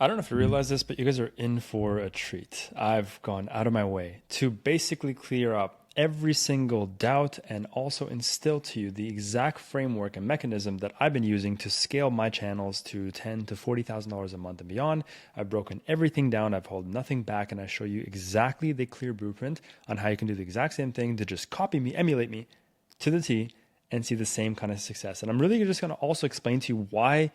I don't know if you realize this, but you guys are in for a treat. I've gone out of my way to basically clear up every single doubt and also instill to you the exact framework and mechanism that I've been using to scale my channels to $10,000 to $40,000 a month and beyond. I've broken everything down, I've held nothing back, and I show you exactly the clear blueprint on how you can do the exact same thing to just copy me, emulate me to the T, and see the same kind of success. And I'm really just going to also explain to you why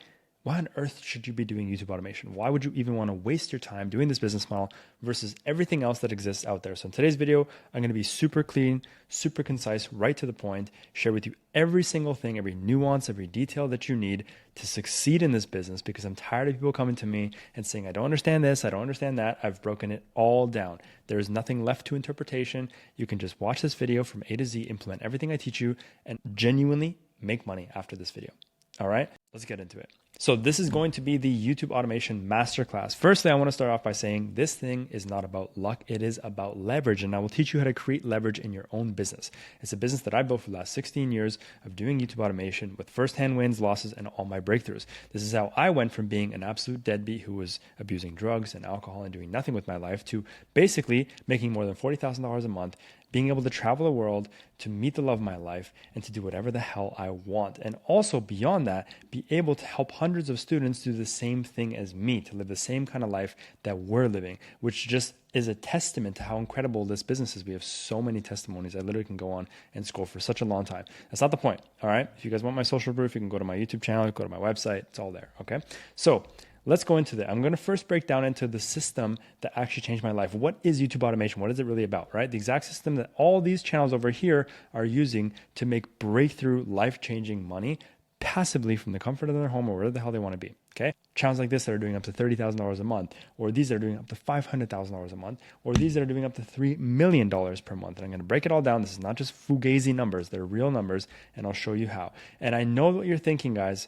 on earth should you be doing YouTube automation? Why would you even want to waste your time doing this business model versus everything else that exists out there? So in today's video, I'm going to be super clean, super concise, right to the point, share with you every single thing, every nuance, every detail that you need to succeed in this business, because I'm tired of people coming to me and saying, I don't understand this, I don't understand that. I've broken it all down. There is nothing left to interpretation. You can just watch this video from A to Z, implement everything I teach you, and genuinely make money after this video. All right, let's get into it. So this is going to be the YouTube automation masterclass. Firstly, I want to start off by saying this thing is not about luck. It is about leverage, and I will teach you how to create leverage in your own business. It's a business that I built for the last 16 years of doing YouTube automation with firsthand wins, losses, and all my breakthroughs. This is how I went from being an absolute deadbeat who was abusing drugs and alcohol and doing nothing with my life to basically making more than $40,000 a month, being able to travel the world, to meet the love of my life, and to do whatever the hell I want. And also beyond that, be able to help hundreds of students do the same thing as me, to live the same kind of life that we're living, which just is a testament to how incredible this business is. We have so many testimonies. I literally can go on and scroll for such a long time. That's not the point, all right? If you guys want my social proof, you can go to my YouTube channel, go to my website. It's all there, okay? So let's go into that. I'm going to first break down into the system that actually changed my life. What is YouTube automation? What is it really about, right? The exact system that all these channels over here are using to make breakthrough, life-changing money passively from the comfort of their home or wherever the hell they want to be, okay? Channels like this that are doing up to $30,000 a month, or these that are doing up to $500,000 a month, or these that are doing up to $3 million per month. And I'm going to break it all down. This is not just fugazi numbers. They're real numbers, and I'll show you how. And I know what you're thinking, guys.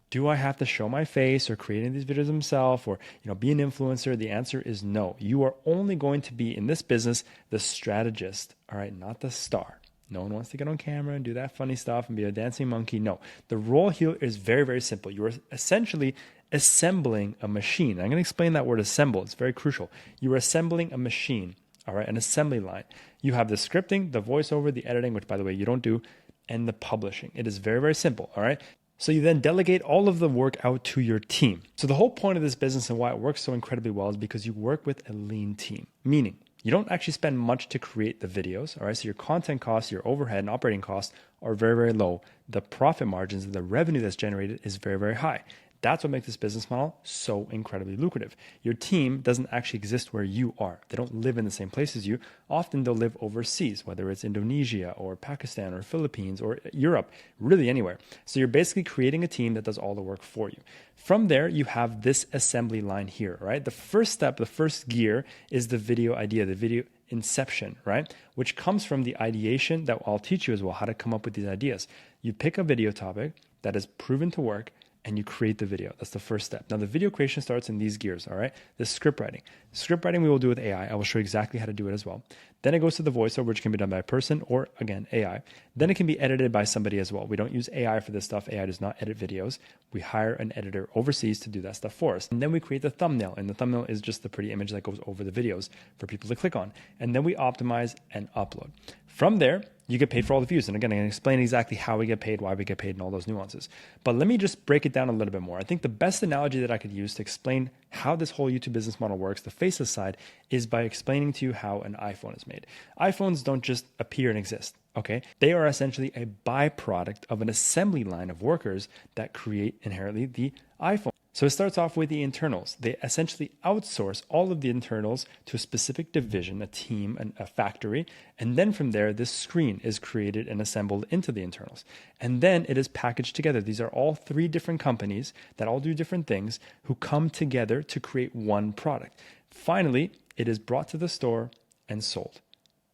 Do I have to show my face or creating these videos himself or be an influencer? The answer is no. You are only going to be in this business the strategist, all right, not the star. No one wants to get on camera and do that funny stuff and be a dancing monkey. No, the role here is very, very simple. You are essentially assembling a machine. I'm going to explain that word assemble. It's very crucial. You are assembling a machine, all right, an assembly line. You have the scripting, the voiceover, the editing, which by the way, you don't do, and the publishing. It is very, very simple, all right? So you then delegate all of the work out to your team. So the whole point of this business and why it works so incredibly well is because you work with a lean team, meaning you don't actually spend much to create the videos, all right? So your content costs, your overhead and operating costs are very, very low. The profit margins and the revenue that's generated is very, very high. That's what makes this business model so incredibly lucrative. Your team doesn't actually exist where you are. They don't live in the same place as you. Often they'll live overseas, whether it's Indonesia or Pakistan or Philippines or Europe, really anywhere. So you're basically creating a team that does all the work for you. From there, you have this assembly line here, right? The first step, the first gear is the video idea, the video inception, right? Which comes from the ideation that I'll teach you as well, how to come up with these ideas. You pick a video topic that is proven to work, and you create the video. That's the first step. Now, the video creation starts in these gears, all right? The script writing. Script writing we will do with AI. I will show you exactly how to do it as well. Then it goes to the voiceover, which can be done by a person or, again, AI. Then it can be edited by somebody as well. We don't use AI for this stuff. AI does not edit videos. We hire an editor overseas to do that stuff for us. And then we create the thumbnail, and the thumbnail is just the pretty image that goes over the videos for people to click on. And then we optimize and upload. From there, you get paid for all the views. And again, I'm going to explain exactly how we get paid, why we get paid, and all those nuances. But let me just break it down a little bit more. I think the best analogy that I could use to explain how this whole YouTube business model works, the faceless side, is by explaining to you how an iPhone is made. iPhones don't just appear and exist, okay? They are essentially a byproduct of an assembly line of workers that create inherently the iPhone. So it starts off with the internals. They essentially outsource all of the internals to a specific division, a team, a factory. And then from there, this screen is created and assembled into the internals. And then it is packaged together. These are all three different companies that all do different things who come together to create one product. Finally, it is brought to the store and sold,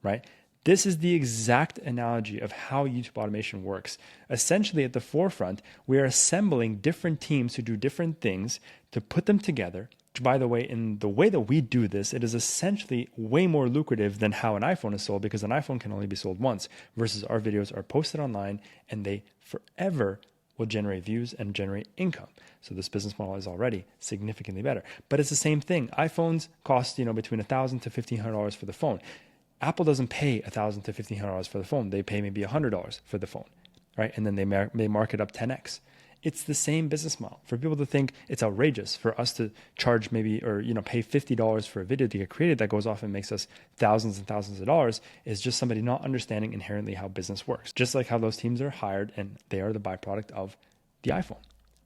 right? This is the exact analogy of how YouTube automation works. Essentially, at the forefront, we are assembling different teams who do different things to put them together. By the way, in the way that we do this, it is essentially way more lucrative than how an iPhone is sold, because an iPhone can only be sold once, versus our videos are posted online and they forever will generate views and generate income. So this business model is already significantly better. But it's the same thing. iPhones cost, between $1,000 to $1,500 for the phone. Apple doesn't pay $1,000 to $1,500 for the phone. They pay maybe $100 for the phone, right? And then they mark it up 10x. It's the same business model. For people to think it's outrageous for us to charge maybe or pay $50 for a video to get created that goes off and makes us thousands and thousands of dollars is just somebody not understanding inherently how business works. Just like how those teams are hired and they are the byproduct of the iPhone.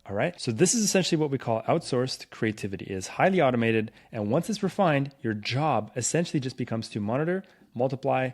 All right. So this is essentially what we call outsourced creativity. It is highly automated. And once it's refined, your job essentially just becomes to monitor, multiply,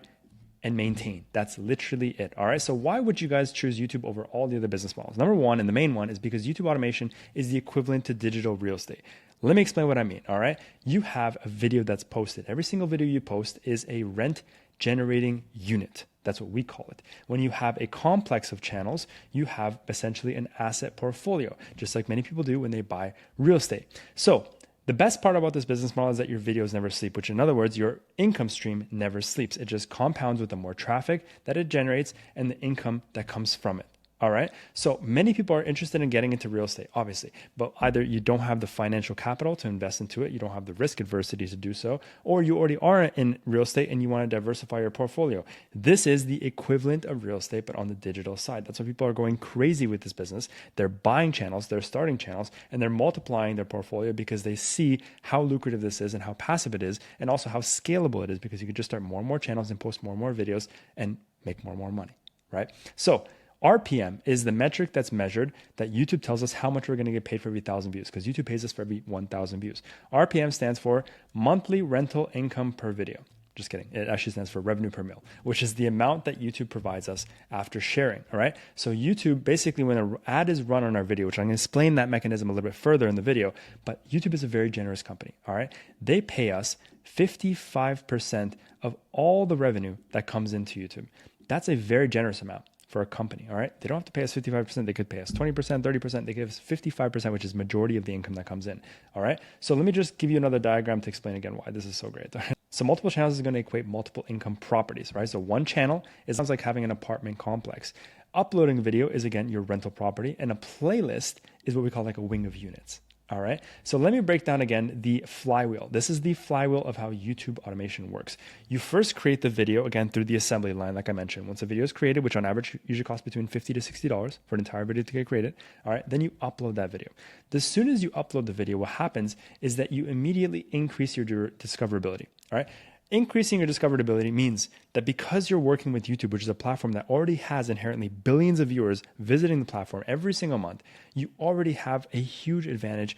and maintain. That's literally it. All right. So why would you guys choose YouTube over all the other business models? Number one, and the main one, is because YouTube automation is the equivalent to digital real estate. Let me explain what I mean. All right. You have a video that's posted. Every single video you post is a rent generating unit. That's what we call it. When you have a complex of channels, you have essentially an asset portfolio, just like many people do when they buy real estate. So the best part about this business model is that your videos never sleep, which in other words, your income stream never sleeps. It just compounds with the more traffic that it generates and the income that comes from it. All right. So many people are interested in getting into real estate, obviously, but either you don't have the financial capital to invest into it, you don't have the risk adversity to do so, or you already are in real estate and you want to diversify your portfolio. This is the equivalent of real estate, but on the digital side. That's why people are going crazy with this business. They're buying channels, they're starting channels, and they're multiplying their portfolio because they see how lucrative this is and how passive it is, and also how scalable it is because you could just start more and more channels and post more and more videos and make more and more money, right? So RPM is the metric that's measured that YouTube tells us how much we're going to get paid for every 1,000 views because YouTube pays us for every 1,000 views. RPM stands for monthly rental income per video. Just kidding. It actually stands for revenue per mil, which is the amount that YouTube provides us after sharing. All right. So YouTube, basically when an ad is run on our video, which I'm going to explain that mechanism a little bit further in the video, but YouTube is a very generous company. All right. They pay us 55% of all the revenue that comes into YouTube. That's a very generous amount for a company, all right? They don't have to pay us 55%. They could pay us 20%, 30%. They give us 55%, which is majority of the income that comes in, all right? So let me just give you another diagram to explain again why this is so great. So multiple channels is going to equate multiple income properties, right? So one channel sounds like having an apartment complex. Uploading a video is, again, your rental property, and a playlist is what we call like a wing of units. All right. So let me break down again the flywheel. This is the flywheel of how YouTube automation works. You first create the video again through the assembly line, like I mentioned. Once a video is created, which on average usually costs between $50 to $60 for an entire video to get created. All right. Then you upload that video. As soon as you upload the video, what happens is that you immediately increase your discoverability. All right. Increasing your discoverability means that because you're working with YouTube, which is a platform that already has inherently billions of viewers visiting the platform every single month, you already have a huge advantage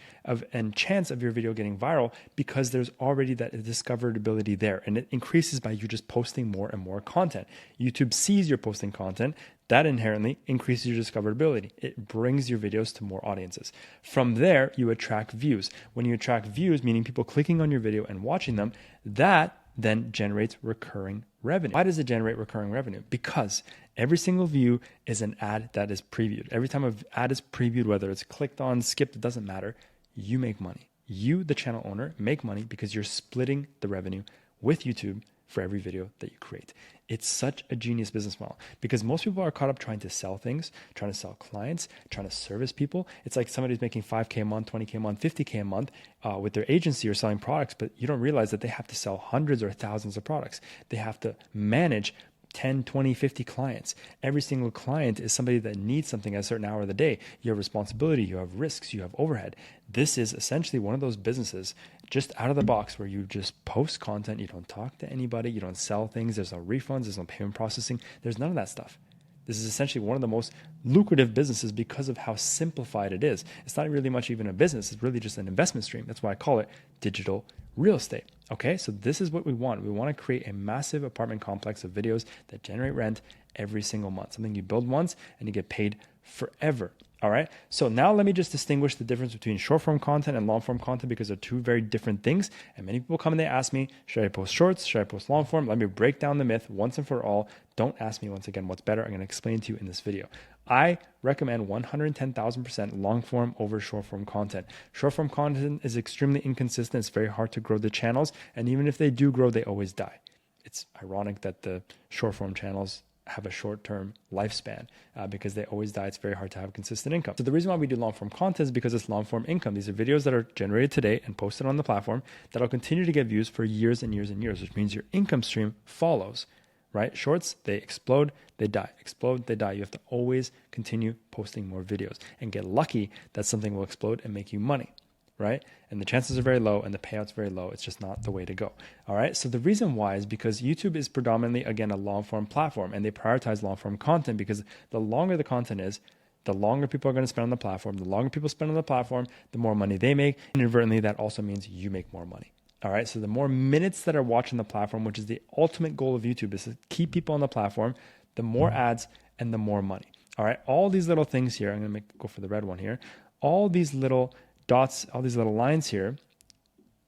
and chance of your video getting viral because there's already that discoverability there. And it increases by you just posting more and more content. YouTube sees you're posting content. That inherently increases your discoverability. It brings your videos to more audiences. From there, you attract views. When you attract views, meaning people clicking on your video and watching them, that then generates recurring revenue. Why does it generate recurring revenue? Because every single view is an ad that is previewed. Every time an ad is previewed, whether it's clicked on, skipped, it doesn't matter. You make money. You, the channel owner, make money because you're splitting the revenue with YouTube for every video that you create. It's such a genius business model because most people are caught up trying to sell things, trying to sell clients, trying to service people. It's like somebody's making 5K a month, 20K a month, 50K a month with their agency or selling products, but you don't realize that they have to sell hundreds or thousands of products. They have to manage 10, 20, 50 clients. Every single client is somebody that needs something at a certain hour of the day. You have responsibility, you have risks, you have overhead. This is essentially one of those businesses just out of the box where you just post content, you don't talk to anybody, you don't sell things, there's no refunds, there's no payment processing, there's none of that stuff. This is essentially one of the most lucrative businesses because of how simplified it is. It's not really much even a business. It's really just an investment stream. That's why I call it digital real estate. Okay, so this is what we want. We want to create a massive apartment complex of videos that generate rent every single month. Something you build once and you get paid forever. All right. So now let me just distinguish the difference between short form content and long form content because they're two very different things. And many people come and they ask me, should I post shorts? Should I post long form? Let me break down the myth once and for all. Don't ask me once again what's better. I'm going to explain to you in this video. I recommend 110,000% long form over short form content. Short form content is extremely inconsistent. It's very hard to grow the channels. And even if they do grow, they always die. It's ironic that the short form channels have a short-term lifespan because they always die. It's very hard to have consistent income. So the reason why we do long-form content is because it's long-form income. These are videos that are generated today and posted on the platform that'll continue to get views for years and years and years, which means your income stream follows, right? Shorts, they explode, they die, explode, they die. You have to always continue posting more videos and get lucky that something will explode and make you money, right? And the chances are very low and the payout's very low. It's just not the way to go. All right. So the reason why is because YouTube is predominantly, again, a long form platform, and they prioritize long form content because the longer the content is, the longer people are going to spend on the platform. The longer people spend on the platform, the more money they make. Inadvertently, that also means you make more money. All right. So the more minutes that are watching the platform, which is the ultimate goal of YouTube, is to keep people on the platform, the more ads and the more money. All right. All these little things here, I'm going to go for the red one here. All these little dots, all these little lines here,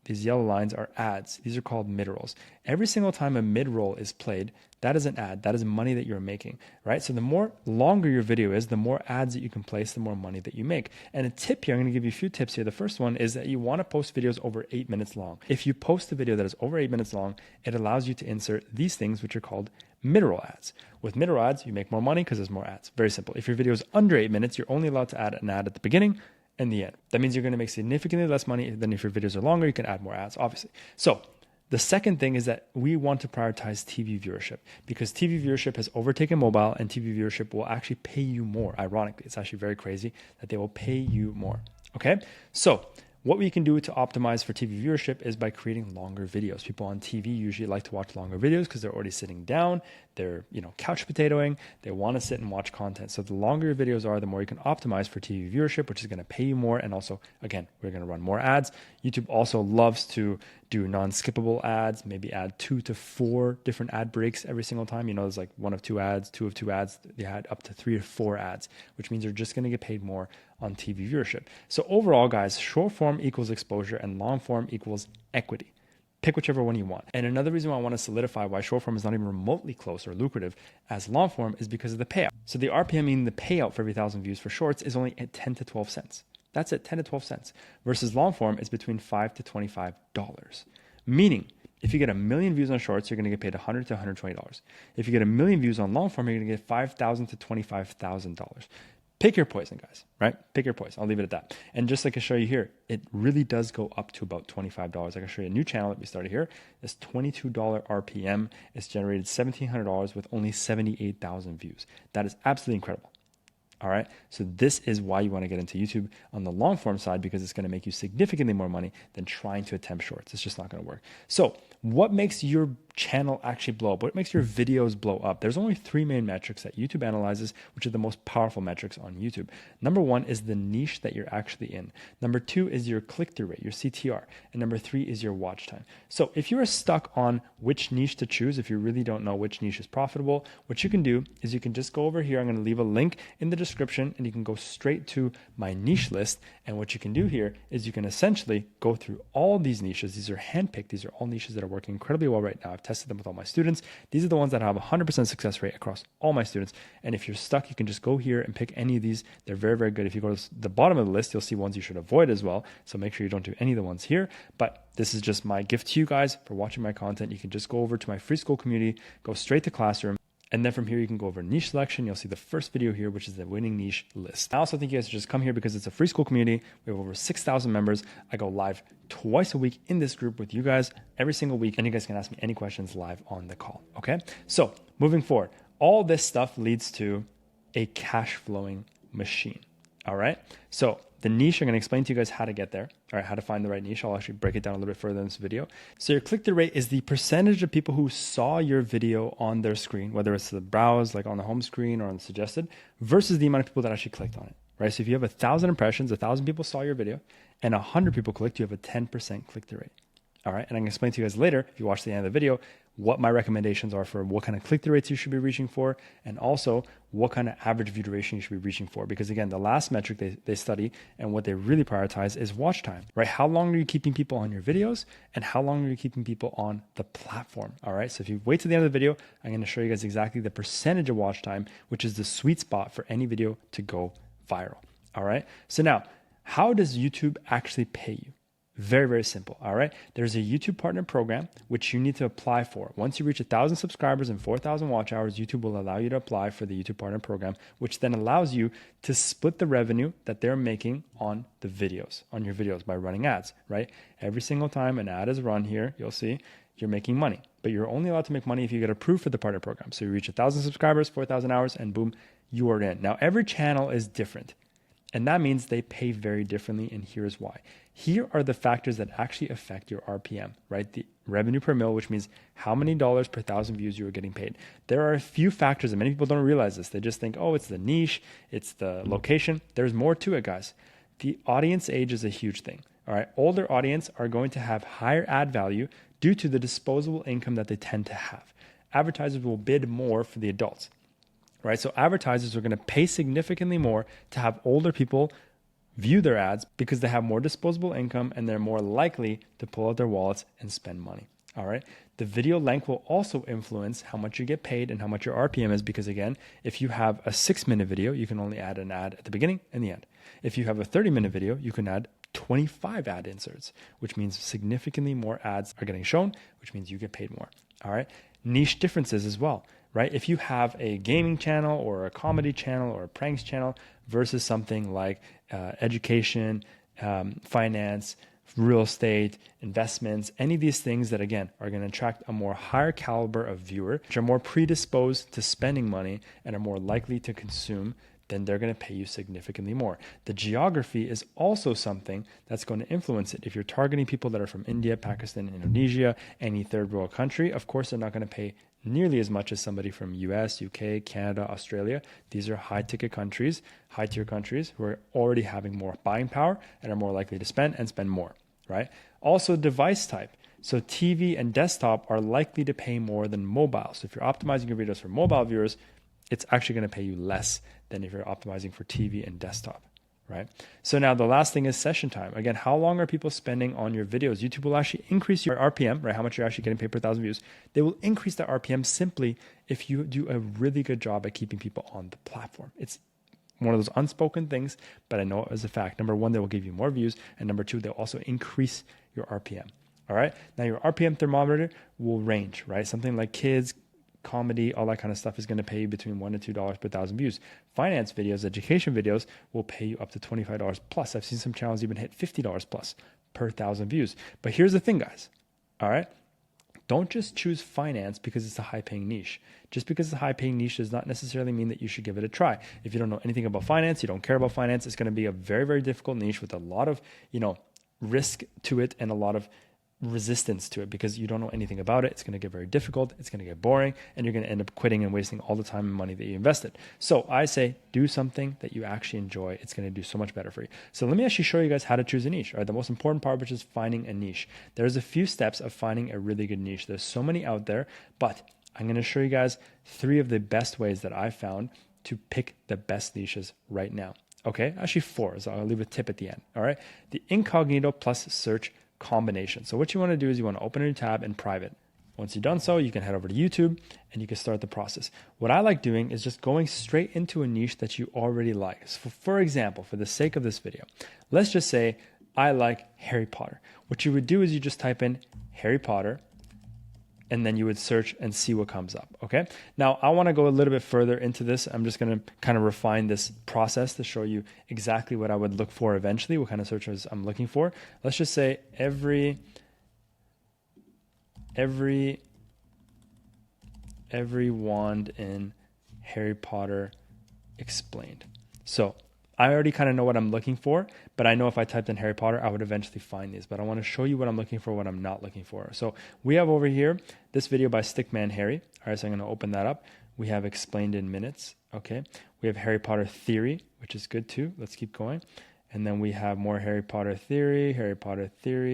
these yellow lines are ads. These are called mid-rolls. Every single time a mid-roll is played, that is an ad. That is money that you're making, right? So the more longer your video is, the more ads that you can place, the more money that you make. And a tip here, I'm going to give you a few tips here. The first one is that you want to post videos over 8 minutes long. If you post a video that is over 8 minutes long, it allows you to insert these things, which are called mid-roll ads. With mid-roll ads, you make more money because there's more ads. Very simple. If your video is under 8 minutes, you're only allowed to add an ad at the beginning and the end. That means you're going to make significantly less money than if your videos are longer. You can add more ads, obviously. So the second thing is that we want to prioritize TV viewership because TV viewership has overtaken mobile, and TV viewership will actually pay you more. Ironically, it's actually very crazy that they will pay you more. Okay. So what we can do to optimize for TV viewership is by creating longer videos. People on TV usually like to watch longer videos because they're already sitting down. They're, couch potatoing. They want to sit and watch content. So the longer your videos are, the more you can optimize for TV viewership, which is going to pay you more. And also, again, we're going to run more ads. YouTube also loves to do non-skippable ads, maybe add 2 to 4 different ad breaks every single time. There's like 1 of 2 ads, 2 of 2 ads. They had up to 3 to 4 ads, which means you're just going to get paid more on TV viewership. So overall, guys, short form equals exposure and long form equals equity. Pick whichever one you want. And another reason why I want to solidify why short form is not even remotely close or lucrative as long form is because of the payout. So the RPM, meaning the payout for every 1,000 views for shorts, is only at 10 to 12 cents. That's it, 10 to 12 cents. Versus long form is between $5 to $25. Meaning, if you get 1 million views on shorts, you're going to get paid $100 to $120. If you get 1 million views on long form, you're going to get $5,000 to $25,000. Pick your poison, guys, right? Pick your poison. I'll leave it at that. And just like I show you here, it really does go up to about $25. I can show you a new channel that we started here. This $22 RPM. It's generated $1,700 with only 78,000 views. That is absolutely incredible. All right. So this is why you want to get into YouTube on the long form side, because it's going to make you significantly more money than trying to attempt shorts. It's just not going to work. So what makes your channel actually blow up? What makes your videos blow up? There's only 3 main metrics that YouTube analyzes, which are the most powerful metrics on YouTube. Number 1 is the niche that you're actually in. Number 2 is your click-through rate, your CTR. And number 3 is your watch time. So if you're stuck on which niche to choose, if you really don't know which niche is profitable, what you can do is you can just go over here. I'm going to leave a link in the description and you can go straight to my niche list. And what you can do here is you can essentially go through all these niches. These are handpicked. These are all niches that are working incredibly well right now. I've tested them with all my students. These are the ones that have 100% success rate across all my students. And if you're stuck, you can just go here and pick any of these. They're very, very good. If you go to the bottom of the list, you'll see ones you should avoid as well. So make sure you don't do any of the ones here. But this is just my gift to you guys for watching my content. You can just go over to my free school community, go straight to Classroom. And then from here, you can go over niche selection. You'll see the first video here, which is the winning niche list. I also think you guys should just come here because it's a free school community. We have over 6,000 members. I go live twice a week in this group with you guys every single week. And you guys can ask me any questions live on the call. Okay. So moving forward, all this stuff leads to a cash flowing machine. All right. So the niche, I'm going to explain to you guys how to get there. All right, how to find the right niche. I'll actually break it down a little bit further in this video. So your click-through rate is the percentage of people who saw your video on their screen, whether it's the browse, like on the home screen or on the suggested, versus the amount of people that actually clicked on it, right? So if you have 1,000 impressions, 1,000 people saw your video, and 100 people clicked, you have a 10% click-through rate. All right, and I'm going to explain to you guys later, if you watch the end of the video, what my recommendations are for what kind of click-through rates you should be reaching for, and also what kind of average view duration you should be reaching for. Because again, the last metric they study and what they really prioritize is watch time, right? How long are you keeping people on your videos, and how long are you keeping people on the platform? All right, so if you wait to the end of the video, I'm going to show you guys exactly the percentage of watch time, which is the sweet spot for any video to go viral. All right, so now, how does YouTube actually pay you? Very, very simple. All right. There's a YouTube partner program, which you need to apply for. Once you reach 1,000 subscribers and 4,000 watch hours, YouTube will allow you to apply for the YouTube partner program, which then allows you to split the revenue that they're making on the videos, on your videos by running ads, right? Every single time an ad is run here, you'll see you're making money, but you're only allowed to make money if you get approved for the partner program. So you reach 1,000 subscribers, 4,000 hours, and boom, you are in. Now, every channel is different. And that means they pay very differently, and here's why. Here are the factors that actually affect your RPM, right? The revenue per mil, which means how many dollars per 1,000 views you are getting paid. There are a few factors, and many people don't realize this. They just think, oh, it's the niche, it's the location. There's more to it, guys. The audience age is a huge thing, all right? Older audience are going to have higher ad value due to the disposable income that they tend to have. Advertisers will bid more for the adults. Right? So advertisers are going to pay significantly more to have older people view their ads because they have more disposable income and they're more likely to pull out their wallets and spend money. All right. The video length will also influence how much you get paid and how much your RPM is because, again, if you have a 6-minute video, you can only add an ad at the beginning and the end. If you have a 30-minute video, you can add 25 ad inserts, which means significantly more ads are getting shown, which means you get paid more. All right. Niche differences as well. Right? If you have a gaming channel or a comedy channel or a pranks channel versus something like education, finance, real estate, investments, any of these things that, again, are going to attract a more higher caliber of viewer, which are more predisposed to spending money and are more likely to consume, then they're going to pay you significantly more. The geography is also something that's going to influence it. If you're targeting people that are from India, Pakistan, Indonesia, any third world country, of course, they're not going to pay nearly as much as somebody from US, UK, Canada, Australia. These are high ticket countries, high tier countries who are already having more buying power and are more likely to spend and spend more, right? Also device type. So TV and desktop are likely to pay more than mobile. So if you're optimizing your videos for mobile viewers, it's actually going to pay you less than if you're optimizing for TV and desktop, right? So now the last thing is session time. Again, how long are people spending on your videos? YouTube will actually increase your RPM, right? How much you're actually getting paid per 1,000 views. They will increase the RPM simply if you do a really good job at keeping people on the platform. It's one of those unspoken things, but I know it as a fact. Number one, they will give you more views. And number two, they'll also increase your RPM. All right. Now your RPM thermometer will range, right? Something like kids, comedy, all that kind of stuff is going to pay you between $1 to $2 per 1,000 views. Finance videos, education videos will pay you up to $25 plus. I've seen some channels even hit $50 plus per 1,000 views. But here's the thing, guys. All right. Don't just choose finance because it's a high paying niche. Just because it's a high paying niche does not necessarily mean that you should give it a try. If you don't know anything about finance, you don't care about finance, it's going to be a very, very difficult niche with a lot of, risk to it and a lot of resistance to it because you don't know anything about it. It's going to get very difficult. It's going to get boring and you're going to end up quitting and wasting all the time and money that you invested. So I say do something that you actually enjoy. It's going to do so much better for you. So let me actually show you guys how to choose a niche. All right, the most important part, which is finding a niche. There's a few steps of finding a really good niche. There's so many out there, but I'm going to show you guys 3 of the best ways that I found to pick the best niches right now. Okay, actually 4, so I'll leave a tip at the end. All right, the incognito plus search combination. So what you want to do is you want to open a new tab in private. Once you've done so, you can head over to YouTube and you can start the process. What I like doing is just going straight into a niche that you already like. So for example, for the sake of this video, let's just say I like Harry Potter. What you would do is you just type in Harry Potter and then you would search and see what comes up, okay? Now, I want to go a little bit further into this. I'm just going to kind of refine this process to show you exactly what I would look for eventually, what kind of searches I'm looking for. Let's just say every wand in Harry Potter explained. So I already kind of know what I'm looking for, but I know if I typed in Harry Potter, I would eventually find these. But I want to show you what I'm looking for, what I'm not looking for. So we have over here this video by Stickman Harry. All right, so I'm going to open that up. We have explained in minutes. Okay. We have Harry Potter theory, which is good too. Let's keep going. And then we have more Harry Potter theory,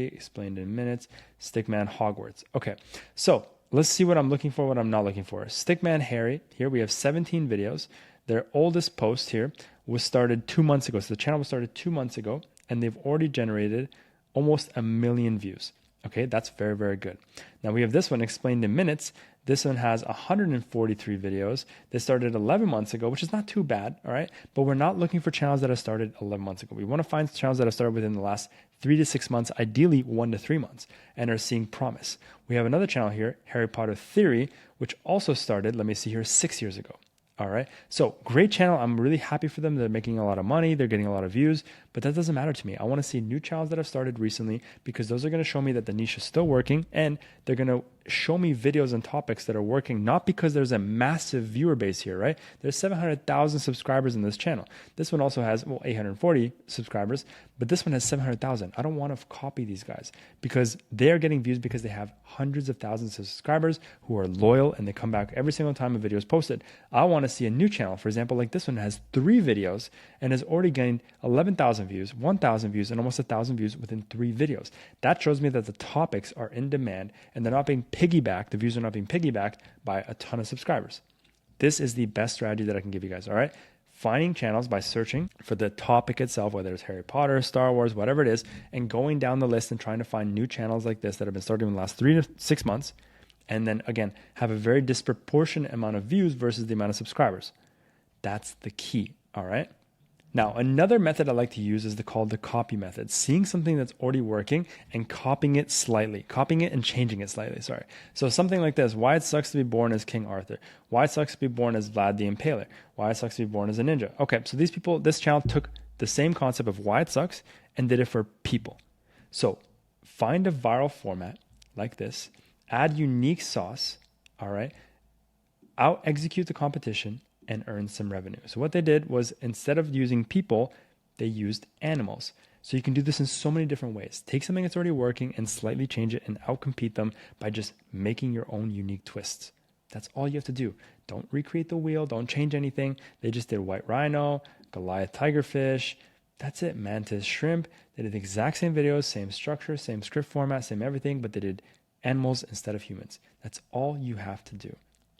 explained in minutes, Stickman Hogwarts. Okay. So let's see what I'm looking for, what I'm not looking for. Stickman Harry, here we have 17 videos. Their oldest post here was started 2 months ago. So the channel was started 2 months ago and they've already generated almost 1 million views. Okay, that's very, very good. Now we have this one explained in minutes. This one has 143 videos. They started 11 months ago, which is not too bad, all right? But we're not looking for channels that have started 11 months ago. We want to find channels that have started within the last 3 to 6 months, ideally 1 to 3 months, and are seeing promise. We have another channel here, Harry Potter Theory, which also started, let me see here, 6 years ago. All right. So great channel. I'm really happy for them. They're making a lot of money. They're getting a lot of views, but that doesn't matter to me. I want to see new channels that have started recently because those are going to show me that the niche is still working, and they're going to show me videos and topics that are working, not because there's a massive viewer base here, right? There's 700,000 subscribers in this channel. This one also has, 840 subscribers, but this one has 700,000. I don't want to copy these guys because they're getting views because they have hundreds of thousands of subscribers who are loyal and they come back every single time a video is posted. I want to see a new channel, for example, like this one has 3 videos and has already gained 11,000 views, 1,000 views, and almost 1,000 views within 3 videos. That shows me that the topics are in demand and they're not being piggybacked. The views are not being piggybacked by a ton of subscribers. This is the best strategy that I can give you guys, all right? Finding channels by searching for the topic itself, whether it's Harry Potter, Star Wars, whatever it is, and going down the list and trying to find new channels like this that have been started in the last 3 to 6 months, and then again, have a very disproportionate amount of views versus the amount of subscribers. That's the key, all right? Now, another method I like to use is called the copy method. Seeing something that's already working and copying it and changing it slightly, sorry. So something like this: why it sucks to be born as King Arthur, why it sucks to be born as Vlad the Impaler, why it sucks to be born as a ninja. Okay, so this channel took the same concept of why it sucks and did it for people. So find a viral format like this, add unique sauce, all right, out-execute the competition, and earn some revenue. So what they did was, instead of using people, they used animals. So you can do this in so many different ways. Take something that's already working and slightly change it and outcompete them by just making your own unique twists. That's all you have to do. Don't recreate the wheel. Don't change anything. They just did white rhino, Goliath tigerfish. That's it. Mantis shrimp. They did the exact same videos, same structure, same script format, same everything, but they did animals instead of humans. That's all you have to do.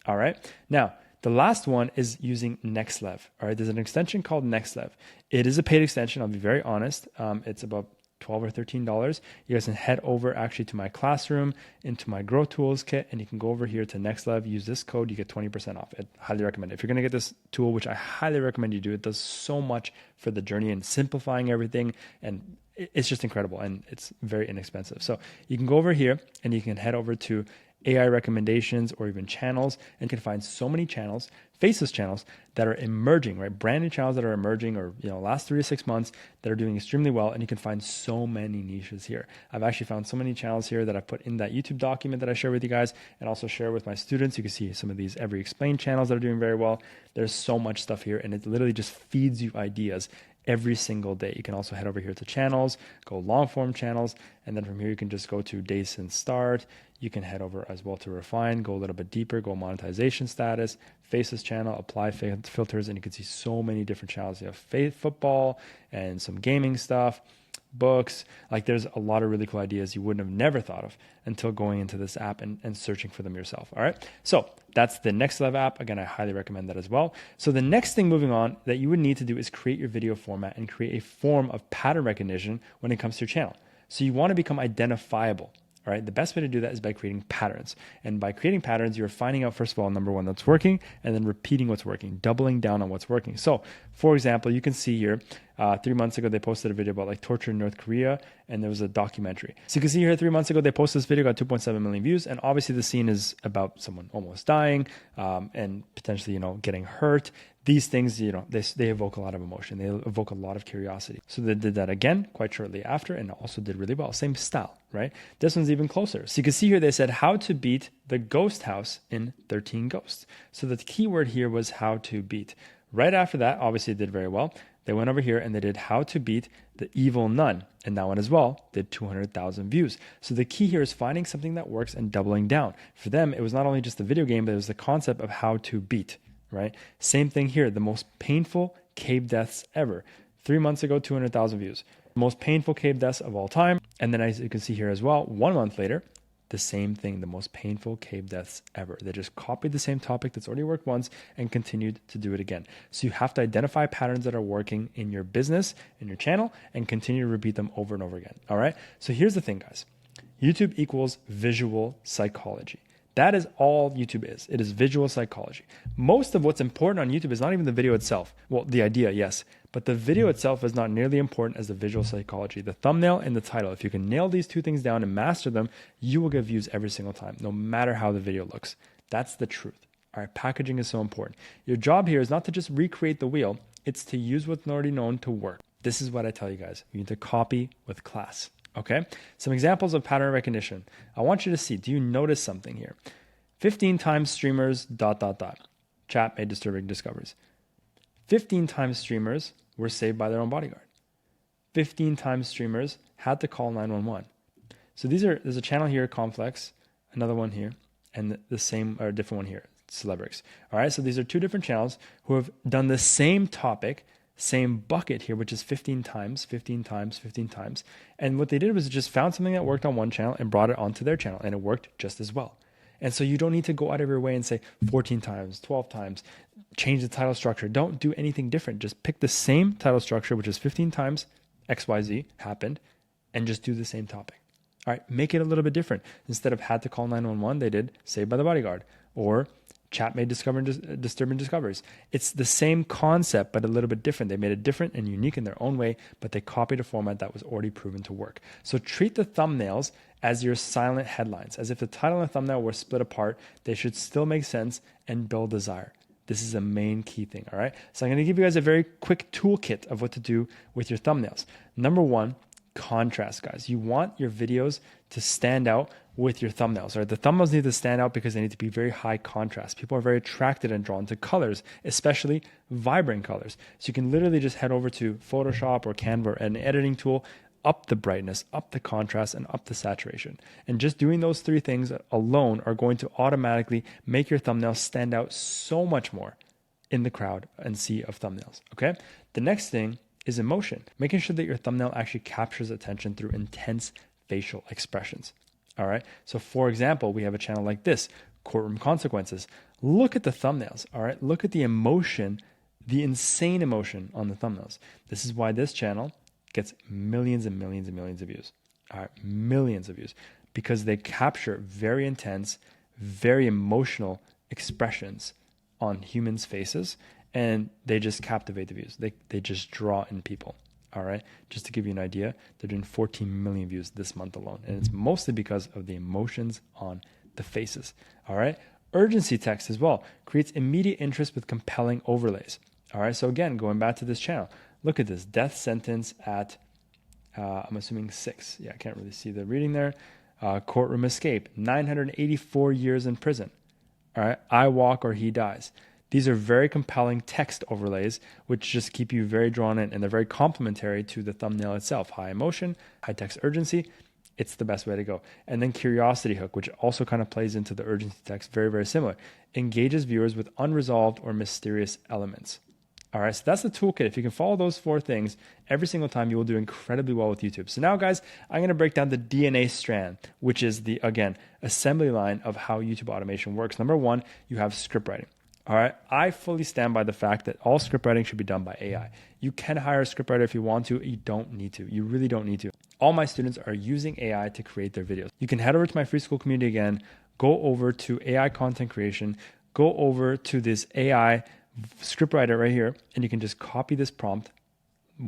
All right. Now, the last one is using NextLev. All right, there's an extension called NextLev. It is a paid extension. I'll be very honest. It's about $12 or $13. You guys can head over actually to my classroom, into my Grow Tools kit, and you can go over here to NextLev. Use this code, you get 20% off. I highly recommend it. If you're going to get this tool, which I highly recommend you do, it does so much for the journey and simplifying everything, and it's just incredible, and it's very inexpensive. So you can go over here and you can head over to AI recommendations or even channels, and you can find so many channels, faceless channels that are emerging, right? Brand new channels that are emerging, or last 3 to 6 months, that are doing extremely well, and you can find so many niches here. I've actually found so many channels here that I put in that YouTube document that I share with you guys, and also share with my students. You can see some of these Every Explained channels that are doing very well. There's so much stuff here, and it literally just feeds you ideas every single day. You can also head over here to channels, go long form channels, and then from here you can just go to days since start. You can head over as well to refine, go a little bit deeper, go monetization status, faceless channel, apply filters, and you can see so many different channels. You have football and some gaming stuff, books. Like, there's a lot of really cool ideas you wouldn't have never thought of until going into this app and searching for them yourself. All right. So that's the NextLev app. Again, I highly recommend that as well. So the next thing moving on that you would need to do is create your video format and create a form of pattern recognition when it comes to your channel. So you want to become identifiable. All right. The best way to do that is by creating patterns. And by creating patterns, you're finding out, first of all, number one, that's working, and then repeating what's working, doubling down on what's working. So, for example, you can see here, 3 months ago, they posted a video about like torture in North Korea, and there was a documentary. So you can see here, 3 months ago, they posted this video, got 2.7 million views. And obviously the scene is about someone almost dying, and potentially, getting hurt. These things, they evoke a lot of emotion. They evoke a lot of curiosity. So they did that again quite shortly after, and also did really well. Same style, right? This one's even closer. So you can see here, they said how to beat the ghost house in 13 Ghosts. So the keyword here was how to beat. Right after that, obviously it did very well. They went over here and they did how to beat the evil nun. And that one as well did 200,000 views. So the key here is finding something that works and doubling down. For them, it was not only just the video game, but it was the concept of how to beat, right? Same thing here, the most painful cave deaths ever. 3 months ago, 200,000 views. Most painful cave deaths of all time. And then as you can see here as well, 1 month later, the same thing, the most painful cave deaths ever. They just copied the same topic that's already worked once and continued to do it again. So you have to identify patterns that are working in your business, in your channel, and continue to repeat them over and over again. All right. So here's the thing, guys. YouTube equals visual psychology. That is all YouTube is. It is visual psychology. Most of what's important on YouTube is not even the video itself. Well, the idea, yes, but the video itself is not nearly important as the visual psychology. The thumbnail and the title. If you can nail these two things down and master them, you will get views every single time, no matter how the video looks. That's the truth. All right, packaging is so important. Your job here is not to just recreate the wheel. It's to use what's already known to work. This is what I tell you guys. You need to copy with class. Okay, some examples of pattern recognition. I want you to see, do you notice something here? 15 times streamers, ... Chat made disturbing discoveries. 15 times streamers were saved by their own bodyguard. 15 times streamers had to call 911. So there's a channel here, Complex, another one here, and the same or different one here, Celebrix. All right, so these are two different channels who have done the same topic, same bucket here, which is 15 times, 15 times, 15 times. And what they did was just found something that worked on one channel and brought it onto their channel, and it worked just as well. And so you don't need to go out of your way and say 14 times, 12 times, change the title structure. Don't do anything different. Just pick the same title structure, which is 15 times XYZ happened, and just do the same topic. All right, make it a little bit different. Instead of had to call 911, they did Saved by the Bodyguard, or Chat made disturbing discoveries. It's the same concept, but a little bit different. They made it different and unique in their own way, but they copied a format that was already proven to work. So treat the thumbnails as your silent headlines. As if the title and the thumbnail were split apart, they should still make sense and build desire. This is a main key thing, all right? So I'm going to give you guys a very quick toolkit of what to do with your thumbnails. Number one, contrast, guys. You want your videos to stand out with your thumbnails, right? The thumbnails need to stand out because they need to be very high contrast. People are very attracted and drawn to colors, especially vibrant colors. So you can literally just head over to Photoshop or Canva or an editing tool, up the brightness, up the contrast, and up the saturation. And just doing those three things alone are going to automatically make your thumbnails stand out so much more in the crowd and sea of thumbnails, okay? The next thing is emotion, making sure that your thumbnail actually captures attention through intense facial expressions. All right. So for example, we have a channel like this, Courtroom Consequences. Look at the thumbnails. All right. Look at the emotion, the insane emotion on the thumbnails. This is why this channel gets millions and millions and millions of views. All right. Millions of views, because they capture very intense, very emotional expressions on humans' faces, and they just captivate the views. They just draw in people. All right. Just to give you an idea, they're doing 14 million views this month alone. And it's mostly because of the emotions on the faces. All right. Urgency text as well creates immediate interest with compelling overlays. All right. So again, going back to this channel, look at this death sentence at, I'm assuming 6. Yeah, I can't really see the reading there. Courtroom escape, 984 years in prison. All right. I walk or he dies. These are very compelling text overlays, which just keep you very drawn in, and they're very complementary to the thumbnail itself. High emotion, high text urgency, it's the best way to go. And then curiosity hook, which also kind of plays into the urgency text, very, very similar. Engages viewers with unresolved or mysterious elements. All right, so that's the toolkit. If you can follow those 4 things every single time, you will do incredibly well with YouTube. So now, guys, I'm going to break down the DNA strand, which is the, again, assembly line of how YouTube automation works. Number 1, you have script writing. All right, I fully stand by the fact that all script writing should be done by AI. You can hire a scriptwriter if you want to. You don't need to. You really don't need to. All my students are using AI to create their videos. You can head over to my free school community again, go over to AI content creation, go over to this AI scriptwriter right here, and you can just copy this prompt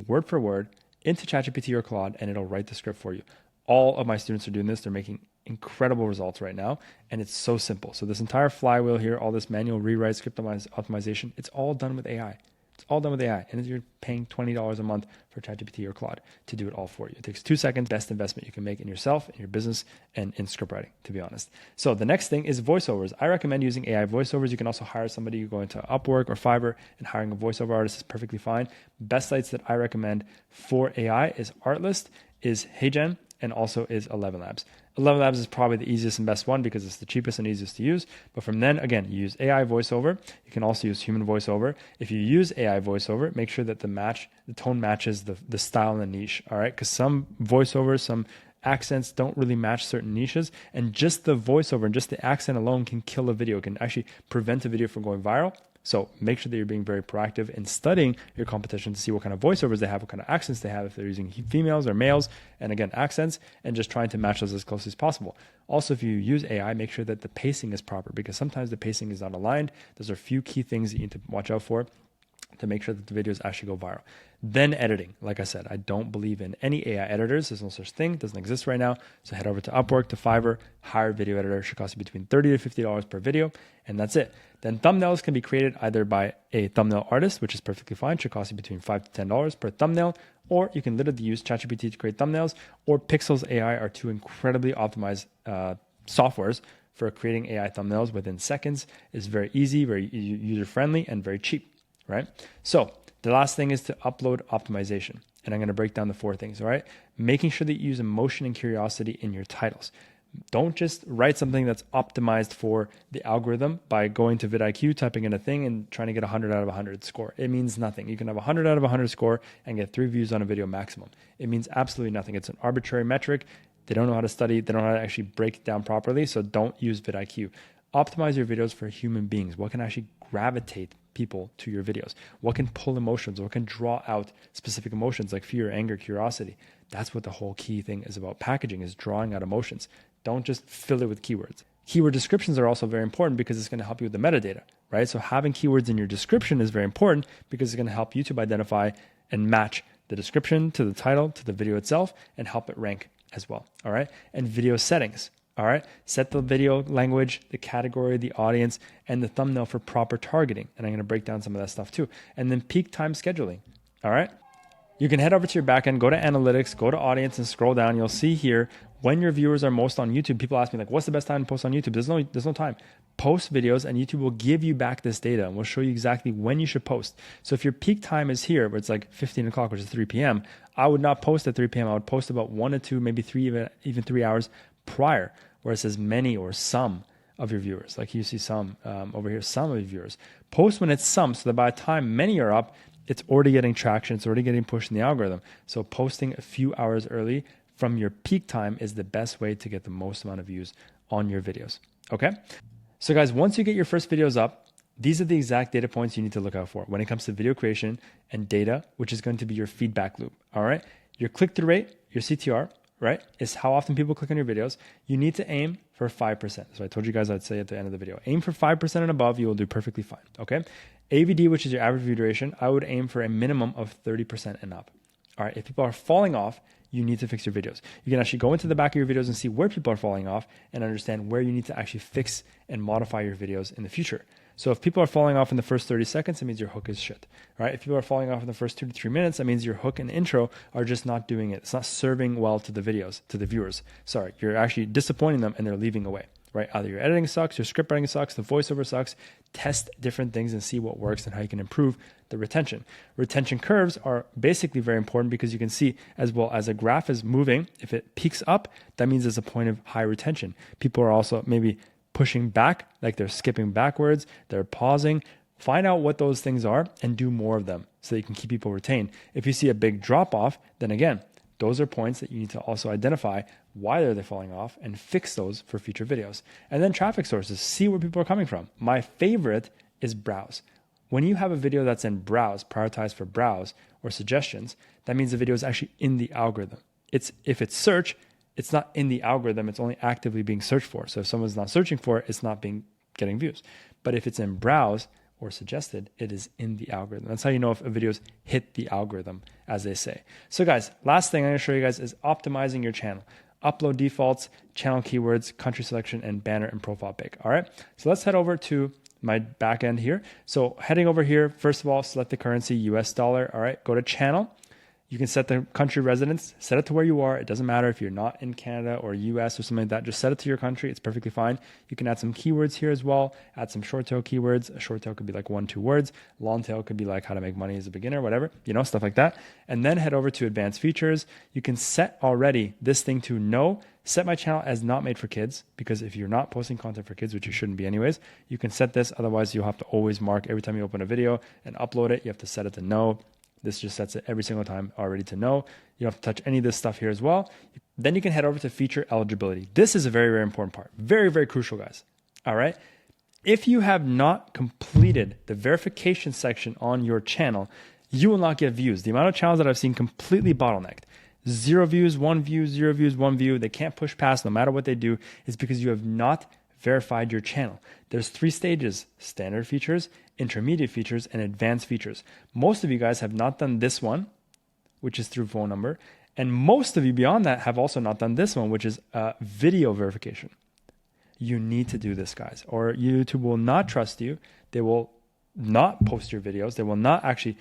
word for word into ChatGPT or Claude, and it'll write the script for you. All of my students are doing this. They're making incredible results right now, and it's so simple. So this entire flywheel here, all this manual rewrite, script optimization, it's all done with AI. It's all done with AI, and you're paying $20 a month for ChatGPT or Claude to do it all for you. It takes 2 seconds, best investment you can make in yourself, in your business, and in script writing, to be honest. So the next thing is voiceovers. I recommend using AI voiceovers. You can also hire somebody, you go into Upwork or Fiverr, and hiring a voiceover artist is perfectly fine. Best sites that I recommend for AI is Artlist, is HeyGen, and also is 11 Labs. 11 Labs is probably the easiest and best one because it's the cheapest and easiest to use. But from then, again, you use AI voiceover. You can also use human voiceover. If you use AI voiceover, make sure that the tone matches the style and the niche, all right? Because some voiceovers, some accents don't really match certain niches, and just the voiceover and just the accent alone can kill a video, can actually prevent a video from going viral. So make sure that you're being very proactive in studying your competition to see what kind of voiceovers they have, what kind of accents they have, if they're using females or males, and again, accents, and just trying to match those as close as possible. Also, if you use AI, make sure that the pacing is proper, because sometimes the pacing is not aligned. Those are a few key things that you need to watch out for to make sure that the videos actually go viral. Then editing. Like I said, I don't believe in any AI editors. There's no such thing. It doesn't exist right now. So head over to Upwork, to Fiverr, hire a video editor. It should cost you between $30 to $50 per video, and that's it. Then thumbnails can be created either by a thumbnail artist, which is perfectly fine. It should cost you between $5 to $10 per thumbnail, or you can literally use ChatGPT to create thumbnails, or Pixels AI are two incredibly optimized softwares for creating AI thumbnails within seconds. It's very easy, very user-friendly, and very cheap, right? So the last thing is to upload optimization. And I'm going to break down the 4 things, all right? Making sure that you use emotion and curiosity in your titles. Don't just write something that's optimized for the algorithm by going to vidIQ, typing in a thing, and trying to get 100 out of 100 score. It means nothing. You can have 100 out of 100 score and get 3 views on a video maximum. It means absolutely nothing. It's an arbitrary metric. They don't know how to study. They don't know how to actually break it down properly. So don't use vidIQ. Optimize your videos for human beings. What can actually gravitate people to your videos? What can pull emotions? What can draw out specific emotions like fear, anger, curiosity? That's what the whole key thing is about packaging, is drawing out emotions. Don't just fill it with keywords. Keyword descriptions are also very important because it's going to help you with the metadata, right? So having keywords in your description is very important because it's going to help YouTube identify and match the description to the title, to the video itself, and help it rank as well, all right? And video settings. All right, set the video language, the category, the audience, and the thumbnail for proper targeting. And I'm going to break down some of that stuff too. And then peak time scheduling. All right, you can head over to your backend, go to analytics, go to audience, and scroll down. You'll see here when your viewers are most on YouTube. People ask me like, what's the best time to post on YouTube? There's no time. Post videos, and YouTube will give you back this data, and we'll show you exactly when you should post. So if your peak time is here, where it's like 15 o'clock, which is 3 p.m., I would not post at 3 p.m. I would post about 1 to 2, maybe 3, even 3 hours prior, where it says many or some of your viewers. Like you see some over here, some of your viewers. Post when it's some, so that by the time many are up, it's already getting traction. It's already getting pushed in the algorithm. So posting a few hours early from your peak time is the best way to get the most amount of views on your videos. Okay? So guys, once you get your first videos up, these are the exact data points you need to look out for when it comes to video creation and data, which is going to be your feedback loop. All right? Your click-through rate, your CTR, right, is how often people click on your videos. You need to aim for 5%. So I told you guys I'd say at the end of the video, aim for 5% and above, you will do perfectly fine, okay? AVD, which is your average view duration, I would aim for a minimum of 30% and up. All right, if people are falling off, you need to fix your videos. You can actually go into the back of your videos and see where people are falling off and understand where you need to actually fix and modify your videos in the future. So if people are falling off in the first 30 seconds, it means your hook is shit, right? If people are falling off in the first 2 to 3 minutes, that means your hook and intro are just not doing it. It's not serving well to the videos, to the viewers. Sorry, you're actually disappointing them and they're leaving away, right? Either your editing sucks, your script writing sucks, the voiceover sucks. Test different things and see what works and how you can improve the retention. Retention curves are basically very important because you can see as well as a graph is moving, if it peaks up, that means there's a point of high retention. People are also maybe pushing back, like they're skipping backwards, they're pausing. Find out what those things are and do more of them so that you can keep people retained. If you see a big drop off, then again, those are points that you need to also identify why are they falling off and fix those for future videos. And then traffic sources, see where people are coming from. My favorite is browse. When you have a video that's in browse, prioritized for browse or suggestions, that means the video is actually in the algorithm. If it's search, it's not in the algorithm, it's only actively being searched for. So if someone's not searching for it, it's not getting views. But if it's in browse or suggested, it is in the algorithm. That's how you know if a video's hit the algorithm, as they say. So guys, last thing I'm gonna show you guys is optimizing your channel. Upload defaults, channel keywords, country selection, and banner and profile pic. All right, so let's head over to my back end here. So heading over here, first of all, select the currency, US dollar. All right, go to channel. You can set the country residence, set it to where you are. It doesn't matter if you're not in Canada or US or something like that. Just set it to your country. It's perfectly fine. You can add some keywords here as well. Add some short tail keywords. A short tail could be like 1-2 words. Long tail could be like how to make money as a beginner, whatever, stuff like that. And then head over to advanced features. You can set already this thing to no. Set my channel as not made for kids, because if you're not posting content for kids, which you shouldn't be anyways, you can set this. Otherwise, you'll have to always mark every time you open a video and upload it. You have to set it to no. This just sets it every single time already to no. You don't have to touch any of this stuff here as well. Then you can head over to feature eligibility. This is a very, very important part. Very, very crucial, guys. All right. If you have not completed the verification section on your channel, you will not get views. The amount of channels that I've seen completely bottlenecked, 0 views, 1 view, 0 views, 1 view, they can't push past no matter what they do, is because you have not verified your channel. There's 3 stages: standard features, intermediate features, and advanced features. Most of you guys have not done this one, which is through phone number. And most of you beyond that have also not done this one, which is video verification. You need to do this, guys, or YouTube will not trust you. They will not post your videos. They will not actually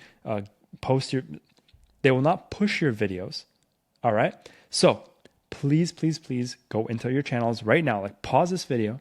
they will not push your videos. All right. So please, please, please go into your channels right now. Like, pause this video,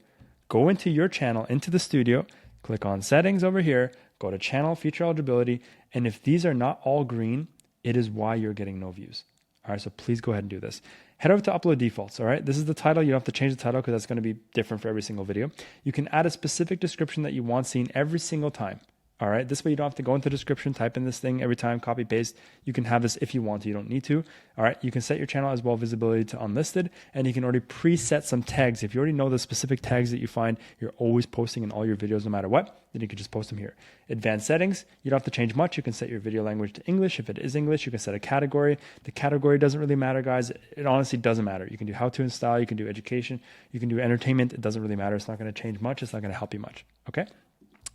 go into your channel, into the studio, click on settings over here, go to channel feature eligibility. And if these are not all green, it is why you're getting no views. All right, so please go ahead and do this. Head over to upload defaults. All right, this is the title. You don't have to change the title because that's going to be different for every single video. You can add a specific description that you want seen every single time. All right, this way you don't have to go into the description, type in this thing every time, copy, paste. You can have this if you want to, you don't need to. All right, you can set your channel as well visibility to unlisted, and you can already preset some tags. If you already know the specific tags that you find you're always posting in all your videos no matter what, then you can just post them here. Advanced settings, you don't have to change much. You can set your video language to English. If it is English, you can set a category. The category doesn't really matter, guys. It honestly doesn't matter. You can do how to and style, you can do education, you can do entertainment. It doesn't really matter. It's not going to change much. It's not going to help you much, okay?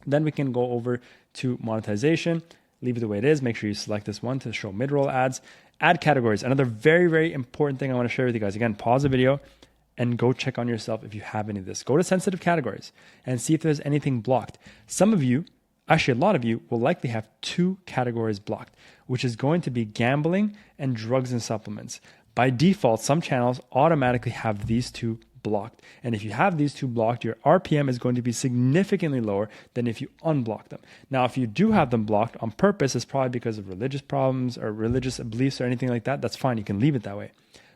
Then we can go over to monetization, leave it the way it is. Make sure you select this one to show mid-roll ads. Add categories. Another very, very important thing I want to share with you guys. Again, pause the video and go check on yourself if you have any of this. Go to sensitive categories and see if there's anything blocked. Some of you, actually a lot of you, will likely have 2 categories blocked, which is going to be gambling and drugs and supplements. By default, some channels automatically have these 2 blocked. And if you have these 2 blocked, your RPM is going to be significantly lower than if you unblock them. Now, if you do have them blocked on purpose, it's probably because of religious problems or religious beliefs or anything like that. That's fine. You can leave it that way.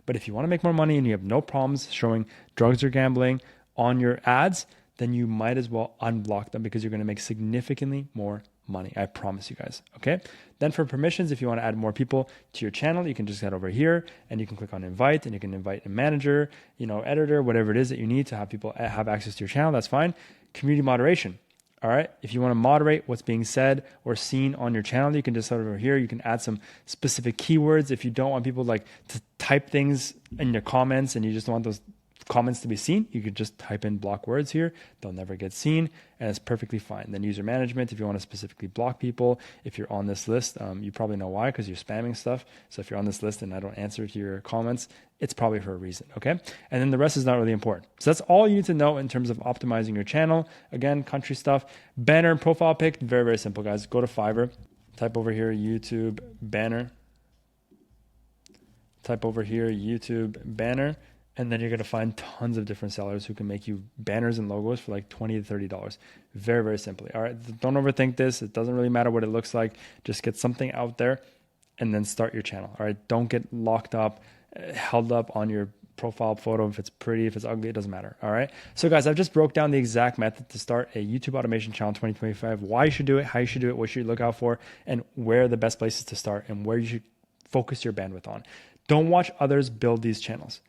But if you want to make more money and you have no problems showing drugs or gambling on your ads, then you might as well unblock them because you're going to make significantly more money. I promise you guys. Okay. Then for permissions, if you want to add more people to your channel, you can just head over here and you can click on invite, and you can invite a manager, editor, whatever it is that you need to have people have access to your channel. That's fine. Community moderation. All right. If you want to moderate what's being said or seen on your channel, you can just head over here. You can add some specific keywords. If you don't want people to type things in your comments and you just don't want those comments to be seen, you could just type in block words here. They'll never get seen, and it's perfectly fine. Then user management, if you want to specifically block people, if you're on this list, you probably know why, because you're spamming stuff. So if you're on this list and I don't answer to your comments, it's probably for a reason, okay? And then the rest is not really important. So that's all you need to know in terms of optimizing your channel. Again, country stuff. Banner and profile pic, very, very simple, guys. Go to Fiverr, type over here YouTube banner, type over here YouTube banner, and then you're going to find tons of different sellers who can make you banners and logos for like $20 to $30. Very, very simply. All right. Don't overthink this. It doesn't really matter what it looks like. Just get something out there and then start your channel. All right. Don't get locked up, held up on your profile photo. If it's pretty, if it's ugly, it doesn't matter. All right. So guys, I've just broke down the exact method to start a YouTube automation channel 2025, why you should do it, how you should do it, what you should look out for, and where are the best places to start and where you should focus your bandwidth on. Don't watch others build these channels.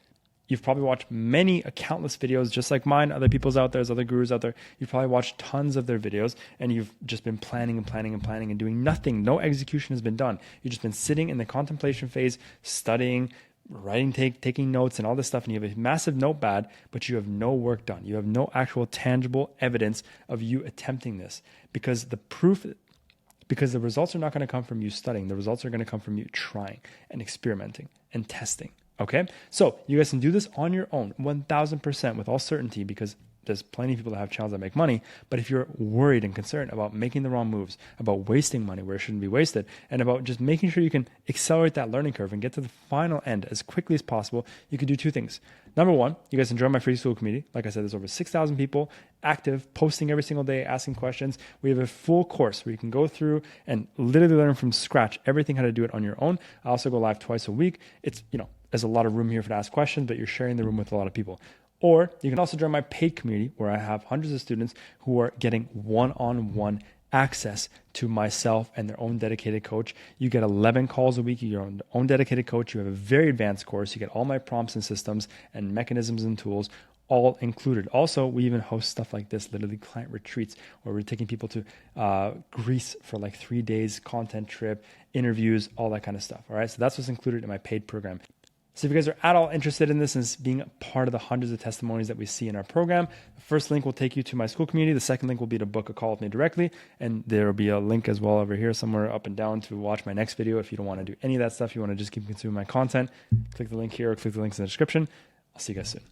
You've probably watched many countless videos just like mine, other people's out there, there's other gurus out there. You've probably watched tons of their videos and you've just been planning and planning and planning and doing nothing. No execution has been done. You've just been sitting in the contemplation phase, studying, writing, taking notes and all this stuff. And you have a massive notepad, but you have no work done. You have no actual tangible evidence of you attempting this because the results are not going to come from you studying. The results are going to come from you trying and experimenting and testing. Okay, so you guys can do this on your own, 1000% with all certainty, because there's plenty of people that have channels that make money. But if you're worried and concerned about making the wrong moves, about wasting money where it shouldn't be wasted, and about just making sure you can accelerate that learning curve and get to the final end as quickly as possible, you can do 2 things. Number 1, you guys enjoy my free school community. Like I said, there's over 6,000 people active, posting every single day, asking questions. We have a full course where you can go through and literally learn from scratch everything, how to do it on your own. I also go live twice a week. It's, there's a lot of room here for to ask questions, but you're sharing the room with a lot of people. Or you can also join my paid community where I have hundreds of students who are getting one-on-one access to myself and their own dedicated coach. You get 11 calls a week, you're your own dedicated coach. You have a very advanced course. You get all my prompts and systems and mechanisms and tools all included. Also, we even host stuff like this, literally client retreats, where we're taking people to Greece for like 3 days, content trip, interviews, all that kind of stuff. All right. So that's what's included in my paid program. So if you guys are at all interested in this and being a part of the hundreds of testimonies that we see in our program, the first link will take you to my school community. The second link will be to book a call with me directly. And there will be a link as well over here somewhere up and down to watch my next video. If you don't want to do any of that stuff, you want to just keep consuming my content, click the link here or click the links in the description. I'll see you guys soon.